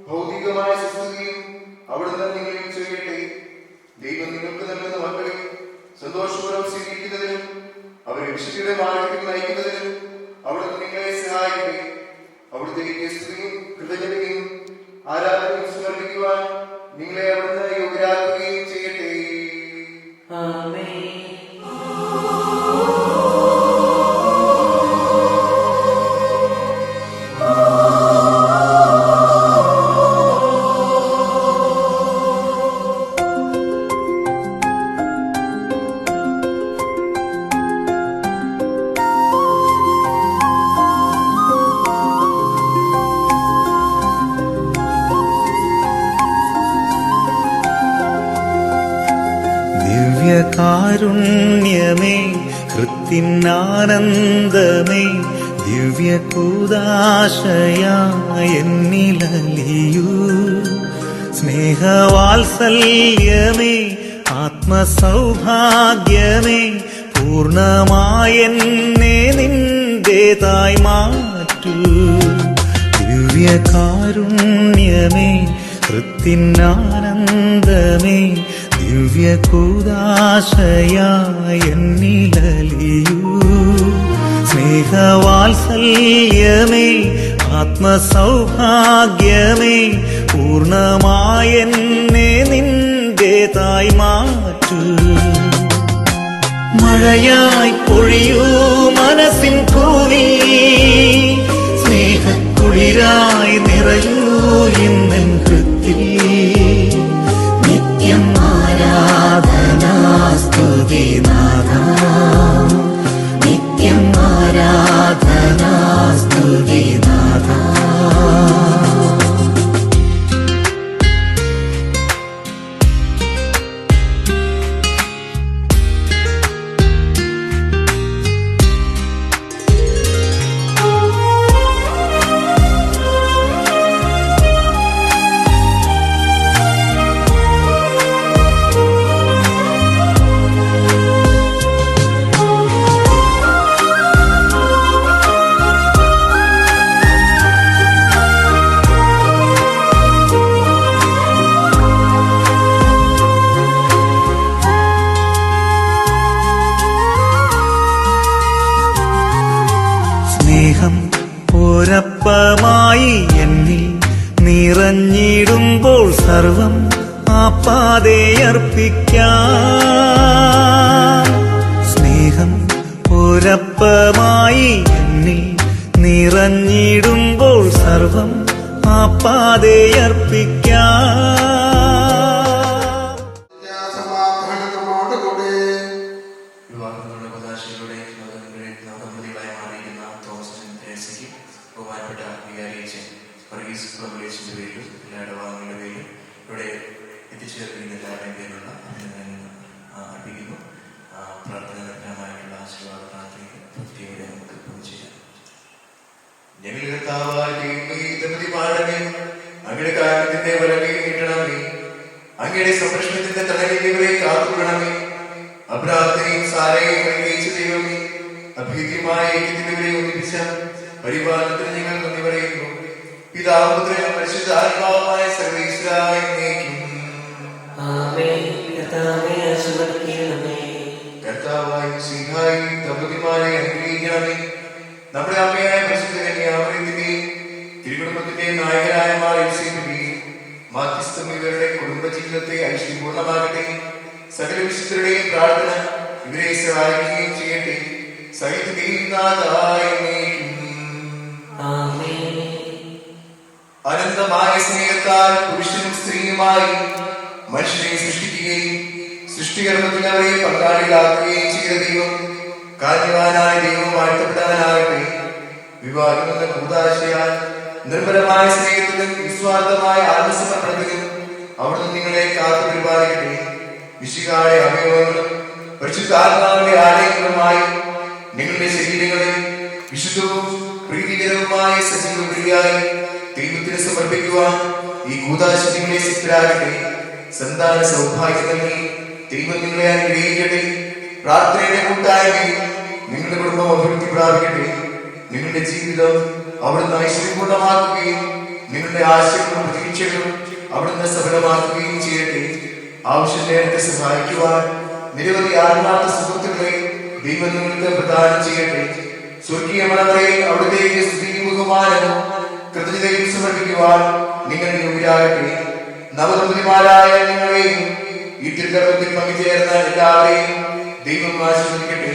ഭൗതികമായ സുസ്ഥിതിയും അവിടുന്ന് നിങ്ങളിൽ ചെയ്യട്ടെ. ദൈവം നിങ്ങൾക്ക് നൽകുന്ന മക്കളെ സന്തോഷപൂർവ്വം സ്വീകരിക്കുന്നതിനും അവരെ വിശുദ്ധിയുടെ മാർഗത്തിൽ നയിക്കുന്നതിനും അവിടുന്ന് നിങ്ങളെ സഹായിക്കട്ടെ. അവിടുത്തെ സ്തുതിയും കൃതജ്ഞതയും ആരാധനയും സമർപ്പിക്കുവാൻ നിങ്ങളെ അവിടുന്ന് യോഗ്യരാക്കുകയും ചെയ്യട്ടെ. ആമേൻ. ദിവ്യകാരുണ്യമേ, ഹൃത്തിനാനന്ദമേ, ദിവ്യകൂദാശയായെന്നിലലിയൂ. സ്നേഹവാത്സല്യമേ, ആത്മസൗഭാഗ്യമേ, പൂർണ്ണമായെന്നെ നിന്റേതായി മാറ്റൂ. ദിവ്യകാരുണ്യമേ, ഹൃത്തിനാനന്ദമേ, ദിവ്യകൂദാശയായെന്നിലലിയൂ. സ്നേഹവാത്സല്യമേ, ആത്മസൗഭാഗ്യമേ, പൂർണ്ണമായെന്നെ നിന്റേതായി മാറ്റൂ. മഴയായി പൊഴിയൂ മനസ്സിൻ പൂവിൽ, സ്നേഹക്കുളിരായി നിറയൂ എന്നെൻ ഹൃത്തിൽ. നിത്യം ആരാധനാ സ്തുതി നാഥാ, നിത്യം ആരാധനാ സ്തുതി നാഥാ. സ്നേഹം ഒരപ്പമായി എന്നിൽ നിറഞ്ഞിടുമ്പോൾ സർവം ആപ്പാതെ അർപ്പിക്കാം. സ്നേഹം ഒരപ്പമായി എന്നിൽ നിറഞ്ഞിടുമ്പോൾ സർവം ആപ്പാതെ അർപ്പിക്കാം. സമാധാനത്തോടുകൂടി വിവാഹങ്ങളുടെ ഉപദേശികളുടെ നവദമ്പതികളായി മാറിയിരുന്ന തോമസിനും തെരേസയ്ക്കും ബഹുമാനപ്പെട്ട വികാരിയച്ഛൻ വർഗീസ് പ്രബലേശിന്റെ പേരിലും എല്ലാ ഇടവാങ്ങളുടെ പേരിലും ഇവിടെ എത്തിച്ചേർന്നിരുന്ന എല്ലാവരുടെയും പേരിലുള്ള അഭിനന്ദനങ്ങൾ അർപ്പിക്കുന്നു. പ്രാർത്ഥനാപരമായിട്ടുള്ള ആശീർവാദ പ്രാർത്ഥനയ്ക്ക് ഭക്തിയോടെ നമുക്ക് പങ്കുചെയ്യാം. ഞങ്ങൾ കർത്താവായ ദൈവമേ, ഈ ദമ്പതിമാരുടെ അങ്ങയുടെ കാരണത്തിന്റെ വലകയിൽ നീട്ടണമേ. അങ്ങയുടെ സംരക്ഷണത്തിന്റെ തലയിൽ ഇവരെ കാത്തുകൊള്ളണമേ. അബ്രാഹത്തെയും സാരയെയും അനുഗ്രഹിച്ച ദൈവമേ, അഭേദ്യമായ ഏകത്തിനെ ഒന്നിപ്പിച്ച പരിപാലനത്തിന് ഞങ്ങൾ നന്ദി പറയുന്നു. പിതാവും പുത്രനും പരിശുദ്ധാത്മാവുമായ സർവ്വേശ്വരായ എന്നേക്കും ആമേൻ. കർത്താവേ, ആശീർവദിക്കണമേ. കർത്താവായ സിംഹായി ദമ്പതിമാരെ അനുഗ്രഹിക്കണമേ. നമ്മുടെ അമ്മയായ പരിശുദ്ധ കന്യാമറിയത്തിന്റെയും തിരുകുടുംബത്തിന്റെ നായകരായ മാർ യോസേഫിന്റെയും മാധ്യസ്ഥം ഇവരുടെ കുടുംബജീവിതത്തെ ഐശ്വര്യപൂർണ്ണമാകട്ടെ. സകല വിശുദ്ധരുടെയും പ്രാർത്ഥന ഇവരെ സഹായിക്കുകയും ചെയ്യട്ടെ. ആമേൻ. അനന്തമായ സ്നേഹത്താൽ പുരുഷനും സ്ത്രീയുമായി മനുഷ്യനെ സൃഷ്ടിക്കുകയും സൃഷ്ടികർമ്മത്തിൽ അവരെ പങ്കാളികളാക്കുകയും ചെയ്ത ദൈവം കാരണവാനായ ദൈവം വാഴ്ത്തപ്പെടാനാകട്ടെ. വിവാഹം എന്ന കൂതാശയാൽ നിർമ്മലമായ സ്നേഹത്തിലും നിസ്വാർത്ഥമായ ആത്മസമർപ്പണത്തിലും അവിടുന്ന് നിങ്ങളെ കാത്തു പരിപാലിക്കട്ടെ. വിശുകാരുടെ അവയവങ്ങളും പരിശുദ്ധാത്മാവിന്റെ ആലയങ്ങളുമായി നിങ്ങളുടെ ശരീരങ്ങളെ വിശുദ്ധവും പ്രീതികരവുമായ സജീവ ബലിയായി ദൈവത്തിന് സമർപ്പിക്കുവാൻ ഈ കൂതാശ നിങ്ങളെ സിദ്ധരാകട്ടെ. സന്താന സൗഭാഗ്യം നൽകി ദൈവം നിങ്ങളെ അനുഗ്രഹിക്കട്ടെ. പ്രാർത്ഥനയുടെ കൂട്ടായ്മയിൽ നിങ്ങളുടെ കുടുംബം അഭിവൃദ്ധി പ്രാപിക്കട്ടെ. നിങ്ങളുടെ ജീവിതം അവിടുന്ന് ഐശ്വര്യപൂർണ്ണമാക്കുകയും നിങ്ങളുടെ ആശയങ്ങളും പ്രതീക്ഷകളും അവിടുന്ന് സഫലമാക്കുകയും ചെയ്യട്ടെ. ആവശ്യം നേരത്തെ സഹായിക്കുവാൻ നിരവധി ആത്മാർത്ഥ സുഹൃത്തുക്കളെ ദൈവം നിങ്ങൾക്ക് പ്രദാനം ചെയ്യട്ടെ. സ്വർഗീയ മണവറയിൽ അവിടുത്തേക്ക് സ്തുതിയും ബഹുമാനവും കൃതജ്ഞതയും സമർപ്പിക്കുവാൻ നിങ്ങൾ യോഗ്യരാകട്ടെ. നവദമ്പതിമാരായ നിങ്ങളെയും ഈ തിരുക്കർമ്മത്തിൽ പങ്കുചേർന്ന എല്ലാവരെയും ദൈവം ആശീർവദിക്കട്ടെ,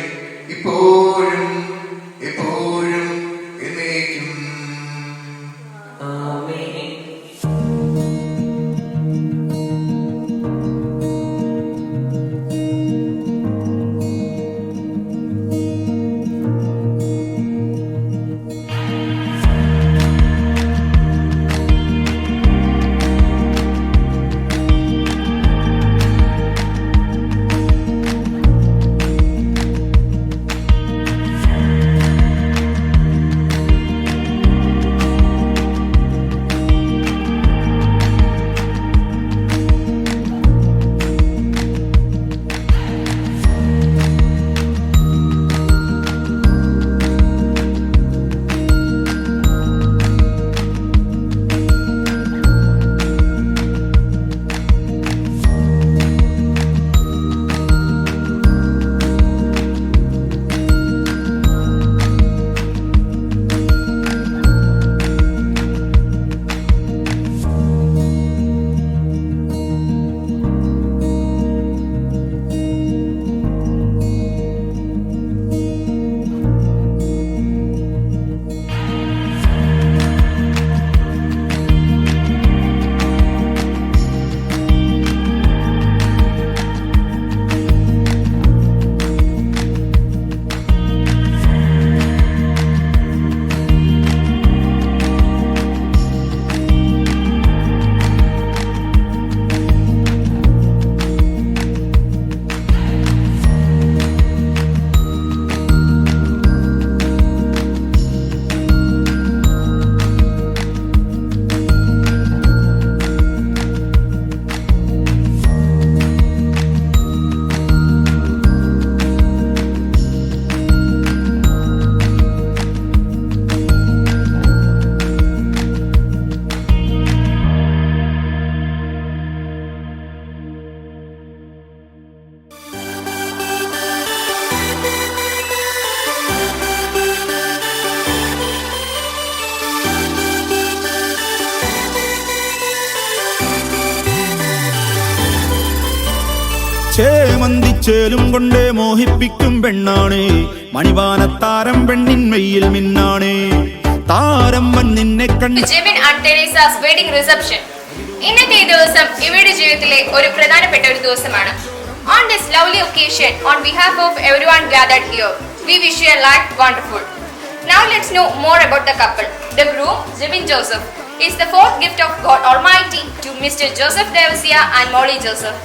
ഇപ്പോഴും എപ്പോഴും എന്നേക്കും. ആമേൻ. ചേമന്തിച്ചേലും കൊണ്ടേ മോഹിപ്പിക്കും പെണ്ണാണേ, മണിവാനത്താരം പെണ്ണിൻ മെയ്യിൽ മിന്നാണേ, താരം വൻ നിന്നെ കണ്ട്. Jimin and Teresa's wedding reception. ഇന്നത്തെ ഈ ദിവസം ഇവരുടെ ജീവിതത്തിലെ ഒരു പ്രധാനപ്പെട്ട ഒരു ദിവസമാണ്. On this lovely occasion, on behalf of everyone gathered here, we wish you a life wonderful. Now let's know more about the couple. The groom, Jimin Joseph, is the fourth gift of God Almighty to Mr. Joseph Devasia and Molly Joseph.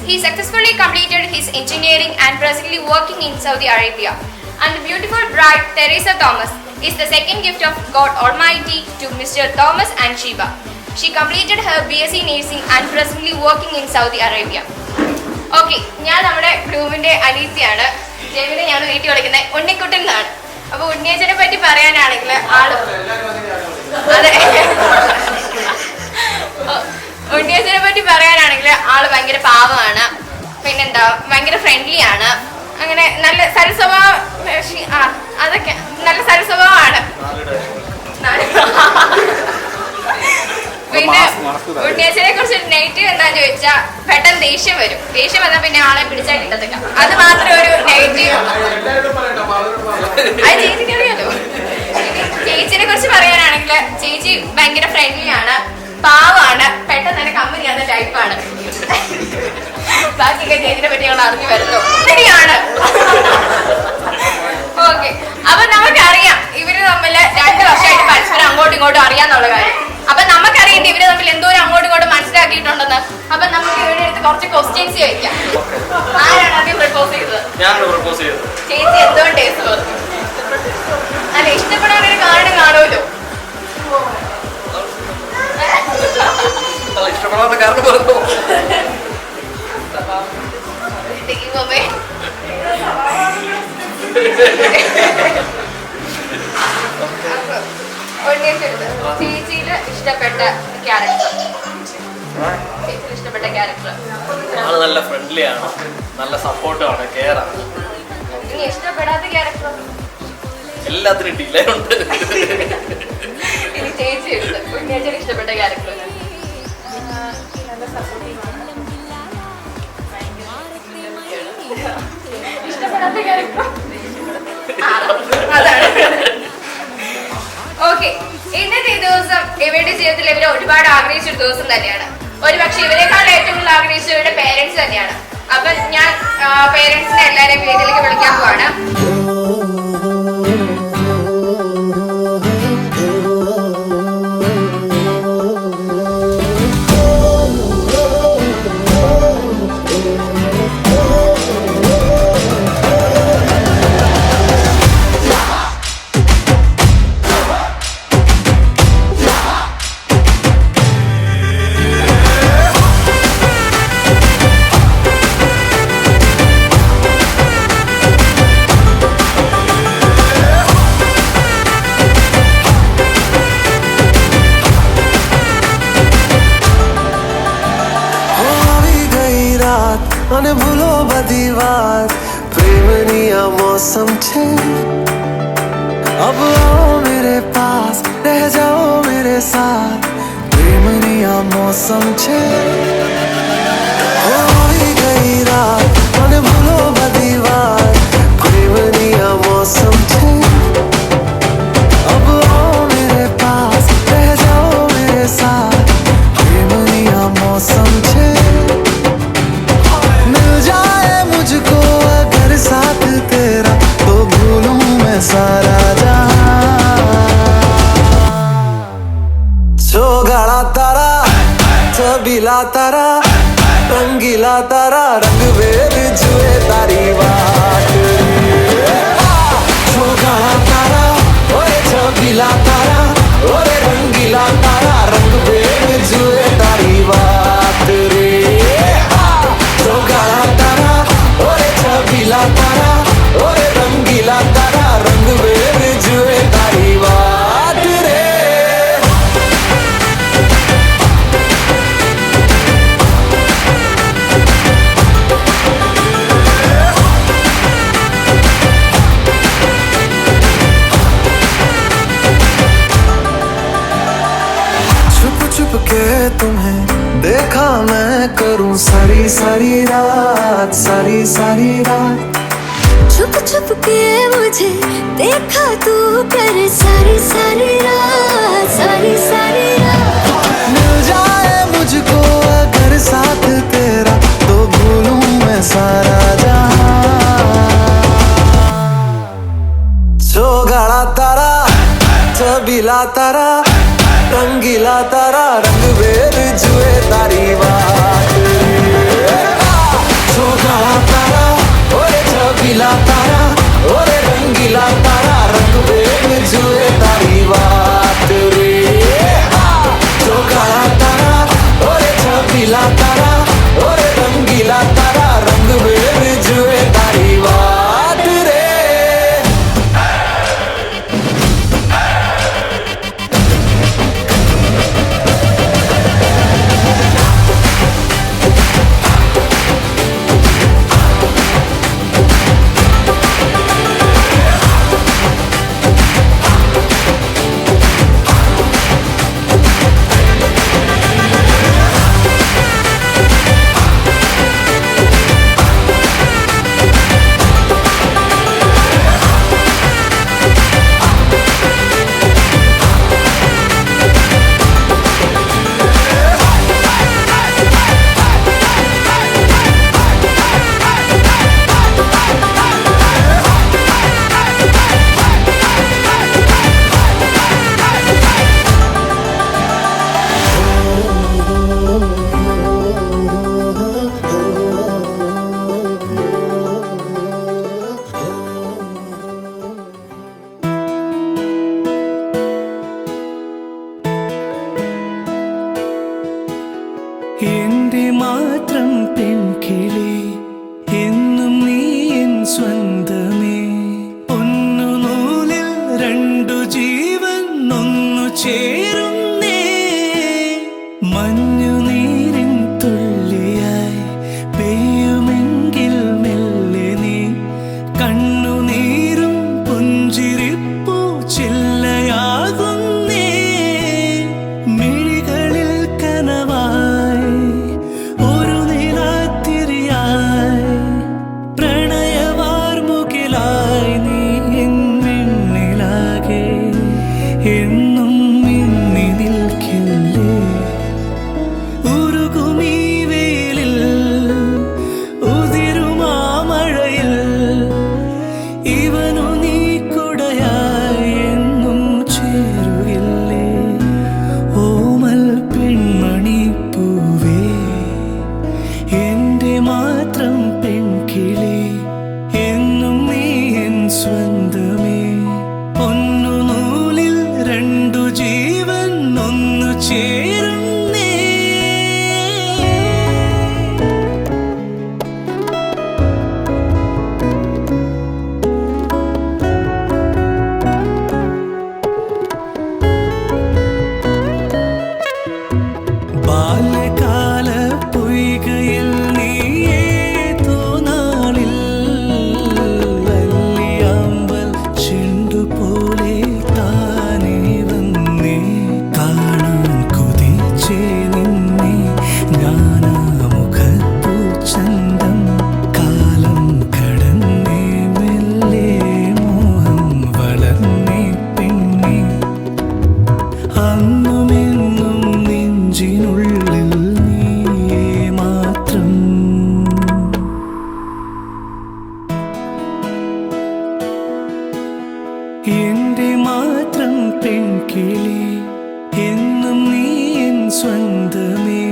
He successfully completed his engineering and presently working in Saudi Arabia. And the beautiful bride, Teresa Thomas, is the second gift of God Almighty to Mr. Thomas and Sheba. She completed her BSc Nursing and presently working in Saudi Arabia. Okay, ഞാൻ നമ്മുടെ ഗ്രൂമിന്റെ അനീത്തിയാണ്. ജെമിനെ ഞാൻ വീട്ടിൽ വിളിക്കുന്നത് ഉണ്ണിക്കുട്ടൻ എന്നാണ്. അപ്പൊ ഉണ്ണിയച്ചനെ പറ്റി പറയാനാണെങ്കിൽ ആള് അതെ ഉണ്ണിയച്ചനെ പറ്റി പറയാനാണെങ്കിൽ ആള് ഭയങ്കര പാവമാണ്, പിന്നെന്താ ഭയങ്കര ഫ്രണ്ട്ലി ആണ്, അങ്ങനെ നല്ല സരസ്വഭാവം, അതൊക്കെ നല്ല സരസ്വഭാവമാണ്. പിന്നെ ഉണ്ണിയച്ചനെ കുറിച്ച് നെഗറ്റീവ് എന്താന്ന് ചോദിച്ചാൽ പെട്ടെന്ന് ദേഷ്യം വരും. ദേഷ്യം വന്നാൽ പിന്നെ ആളെ പിടിച്ചാൽ കിട്ടത്തില്ല. അത് മാത്രമേ ഒരു നെഗറ്റീവ്. അത് ചേച്ചിക്ക് അറിയാലോ. ചേച്ചിനെ കുറിച്ച് പറയാനാണെങ്കിൽ ചേച്ചി ഭയങ്കര ഫ്രണ്ട്ലി ആണ്, പാവാണ്, പെട്ടെന്ന് തന്നെ കമ്പനി ആകുന്ന ടൈപ്പാണ്. ബാക്കിയൊക്കെ ചേച്ചിനെ പറ്റി ഞങ്ങൾ അറിഞ്ഞു വരുന്നു. ശരിയാണ്. ഓക്കെ, അപ്പൊ നമുക്കറിയാം ഇവര് തമ്മിൽ 2 വർഷമായിട്ട് പരസ്പരം അങ്ങോട്ടും ഇങ്ങോട്ടും അറിയാന്നുള്ള കാര്യം. അപ്പൊ നമുക്കറിയേണ്ട ഇവര് തമ്മിൽ എന്തോരം അങ്ങോട്ടും ഇങ്ങോട്ടും മനസ്സിലാക്കിയിട്ടുണ്ടെന്ന്. അപ്പൊ നമുക്ക് ഇവിടെ അടുത്ത് കുറച്ച് ക്വസ്റ്റ്യൻസ് ചോദിക്കാം. ആരാണ് ആദ്യം പ്രപ്പോസ് ചെയ്തത്? ചേച്ചി എന്തുകൊണ്ട് ടേസ്റ്റ് പറഞ്ഞു? അല്ല, ഇഷ്ടപ്പെടാൻ ഒരു കാരണം കാണുമല്ലോ. ഇഷ്ടപ്പെടാത്ത കാരണം പറഞ്ഞു. ചേച്ചിയില് ഇഷ്ടപ്പെട്ട ക്യാരക്ടർ. ചേച്ചിയിൽ ഇഷ്ടപ്പെട്ട ക്യാരക്ടർ. ആള് നല്ല ഫ്രണ്ട്ലി ആണ്, നല്ല സപ്പോർട്ടാണ്, കെയർ ആണ്. ഇനി ഇഷ്ടപ്പെടാത്ത ക്യാരക്ടർ? എല്ലാത്തിനും ഡിലേ ഉണ്ട്. ഇനി ചേച്ചി എടുത്ത് ഉണ്ണിയച്ചന് ഇഷ്ടപ്പെട്ട ക്യാരക്ടർ? ഇഷ്ടപ്പെടാത്ത ക്യാരക്ടർ അതാണ്. ഓക്കെ, ഇന്നത്തെ ദിവസം ഇവരുടെ ജീവിതത്തിൽ ഇവരെ ഒരുപാട് ആഗ്രഹിച്ചൊരു ദിവസം തന്നെയാണ്. ഒരു പക്ഷെ ഇവരെക്കാൾ ഏറ്റവും കൂടുതൽ ആഗ്രഹിച്ചത് ഇവരുടെ പേരൻസ് തന്നെയാണ്. അപ്പൊ ഞാൻ പേരൻസിനെ എല്ലാവരെയും വീട്ടിലേക്ക് വിളിക്കാൻ പോവാണ്. અને ભૂલો બધી વાત પ્રેમની આ મૌસમ છે अब आओ मेरे पास रह जाओ मेरे साथ प्रेमनी आ मौसम छे होई गई रात અને ભૂલો બધી વાત પ્રેમની આ मौसम छे अब आओ मेरे पास रह जाओ मेरे साथ प्रेमनी आ मौसम छे मिल जाए मुझको अगर साथ तेरा तो भूलूं मैं सारा गाड़ा तारा छबीला तारा रंगीला तारा रंग वेद जुए तारी बात गाड़ा तारा ओए छबीला तारा ओए रंगीला तारा रंग वेद जुए तारी बात रे गाड़ा तारा ओए छबीला तारा ओए रंगीला तारा रंग वेद जुए तारी बात रे के तुम्हें देखा मैं करूं सारी सारी रात सारी सारी रात छुप छुप के मुझे देखा तू कर सारी सारी रात सारी सारी रात मिल जाए मुझको अगर साथ तेरा तो भूलूं मैं सारा जो गाड़ा तारा छबीला तारा रंगीला तारा रंग वेद जुए तारी बात जो गाड़ा तारा ओए छबीला तारा ओए रंगीला तारा रंग वेद जुए तारी बात रे जो गाड़ा तारा ओए छबीला तारा ओए रंगीला तारा रंग वेद जुए तारी बात रे എന്റെ മാത്രം പെൺകിളി എന്നും നീ എൻ സ്വന്തമേ ഒന്നു നൂലിൽ രണ്ടു ജീവൻ ഒന്നു ചേരുന്നേ മഞ്ഞു നീരിൻ തുള്ളിയായി പെയ്യുമെങ്കിൽ മെല്ലെ നീ കണ്ണുനീരും പുഞ്ചിരിപ്പൂ ചില്ലയാകുന്നേ മിഴികളിൽ കനവായി ഒരു നിലാത്തിരിയായി എന്റെ മാത്രം പെൺകിളി എന്നും നീ എൻ സ്വന്തമേ.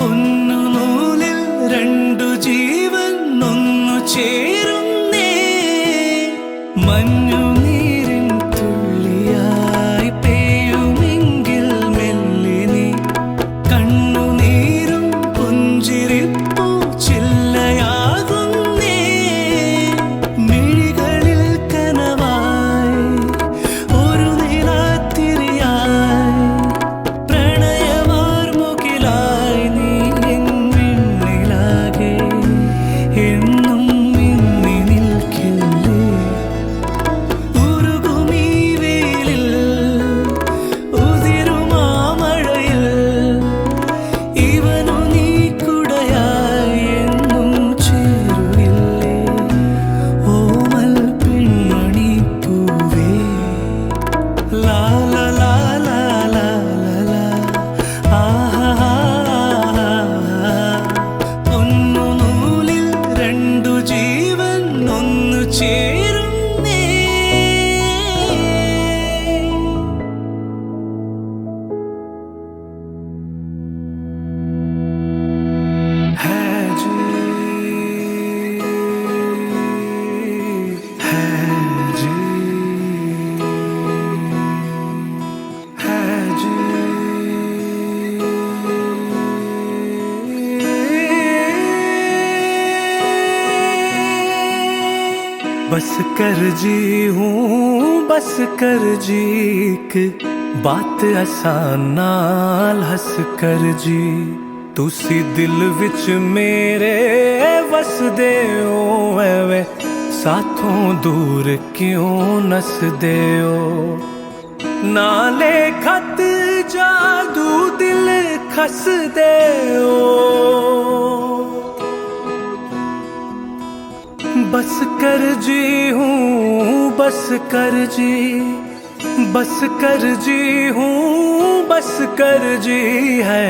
ഒന്നു നൂലിൽ രണ്ടു ജീവൻ ഒന്നു ചേരുന്നേ. മഞ്ഞു നീരിൻ തുള്ളിയായി പെയ്യുമെങ്കിൽ മെല്ലെ നീ. കണ്ണുനീരും പുഞ്ചിരിപ്പൂ ചില്ലയാകുന്നേ. മിഴികളിൽ കനവായി ഒരു നിലാത്തിരിയായി പ്രണയവാർമുകിലായി നീ എന്നിലാകെ എന്നും മിന്നി നിൽക്കില്ലേ. ഉരുകുമീ വെയിലിൽ ഉതിരുമാ മഴയിൽ ഇവനു നീ കുടയായി എന്നും ചേരുകില്ലേ. ഓമൽ പെൺമണി പൂവേ ലാ ലാ ലാ ലാ ലാ ലാ ആഹാ. ഒന്നു നൂലിൽ രണ്ടു ജീവൻ ഒന്നു ചേരുന്നേ. है जी, है जी, है जी। बस कर जी हूँ बस कर जी एक बात आसान नाल हस कर जी. तुसी दिल विच मेरे वसदे हो एवे साथों दूर क्यों नसदे हो. नाले खत जादू दिल खसदे हो. बस कर जी हूँ बस कर जी बस कर जी हूँ बस कर जी है.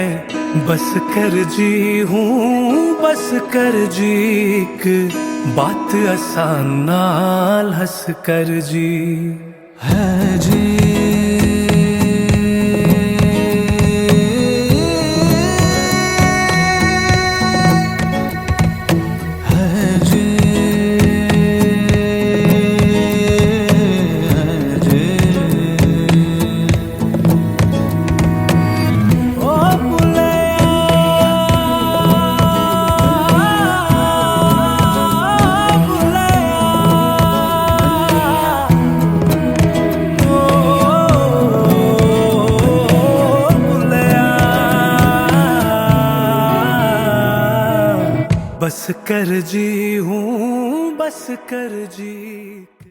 बस कर जी हूँ बस कर जी एक बात आसान नाल हंस कर जी. है जी बस कर जी हूँ बस कर जी.